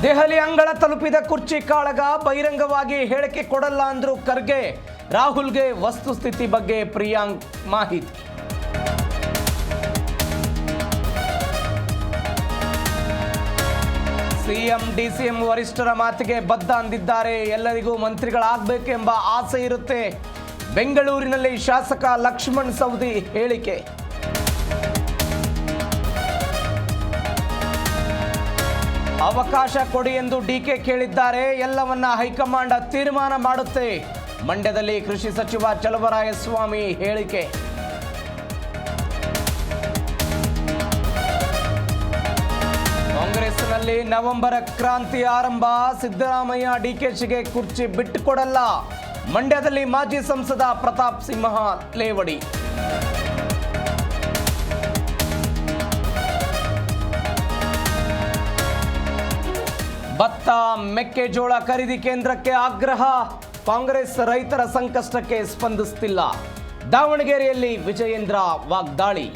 ದೆಹಲಿ ಅಂಗಳ ತಲುಪಿದ ಕುರ್ಚಿ ಕಾಳಗ ಬಹಿರಂಗವಾಗಿ ಹೇಳಿಕೆ ಕೊಡಲ್ಲ ಅಂದ್ರು ಖರ್ಗೆ. ರಾಹುಲ್ಗೆ ವಸ್ತುಸ್ಥಿತಿ ಬಗ್ಗೆ ಪ್ರಿಯಾಂಕ್ ಮಾಹಿತಿ. ಸಿಎಂ ಡಿಸಿಎಂ ವರಿಷ್ಠರ ಮಾತಿಗೆ ಬದ್ಧ ಅಂದಿದ್ದಾರೆ. ಎಲ್ಲರಿಗೂ ಮಂತ್ರಿಗಳಾಗಬೇಕೆಂಬ ಆಸೆ ಇರುತ್ತೆ. ಬೆಂಗಳೂರಿನಲ್ಲಿ ಶಾಸಕ ಲಕ್ಷ್ಮಣ್ ಸವದಿ ಹೇಳಿಕೆ. ಅವಕಾಶ ಕೊಡಿ ಎಂದು ಡಿಕೆ ಕೇಳಿದ್ದಾರೆ. ಎಲ್ಲವನ್ನ ಹೈಕಮಾಂಡ್ ತೀರ್ಮಾನ ಮಾಡುತ್ತೆ. ಮಂಡ್ಯದಲ್ಲಿ ಕೃಷಿ ಸಚಿವ ಚಲುವರಾಯಸ್ವಾಮಿ ಹೇಳಿಕೆ. ಕಾಂಗ್ರೆಸ್ನಲ್ಲಿ ನವೆಂಬರ್ ಕ್ರಾಂತಿ ಆರಂಭ. ಸಿದ್ದರಾಮಯ್ಯ ಡಿಕೆಶಿಗೆ ಕುರ್ಚಿ ಬಿಟ್ಟುಕೊಡಲ್ಲ. ಮಂಡ್ಯದಲ್ಲಿ ಮಾಜಿ ಸಂಸದ ಪ್ರತಾಪ್ ಸಿಂಹ ಲೇವಡಿ. ಭತ್ತ ಮೆಕ್ಕೆಜೋಳ ಖರೀದಿ ಕೇಂದ್ರಕ್ಕೆ ಆಗ್ರಹ. ಕಾಂಗ್ರೆಸ್ ರೈತರ ಸಂಕಷ್ಟಕ್ಕೆ ಸ್ಪಂದಿಸುತ್ತಿಲ್ಲ. ದಾವಣಗೆರೆಯಲ್ಲಿ ವಿಜಯೇಂದ್ರ ವಾಗ್ದಾಳಿ.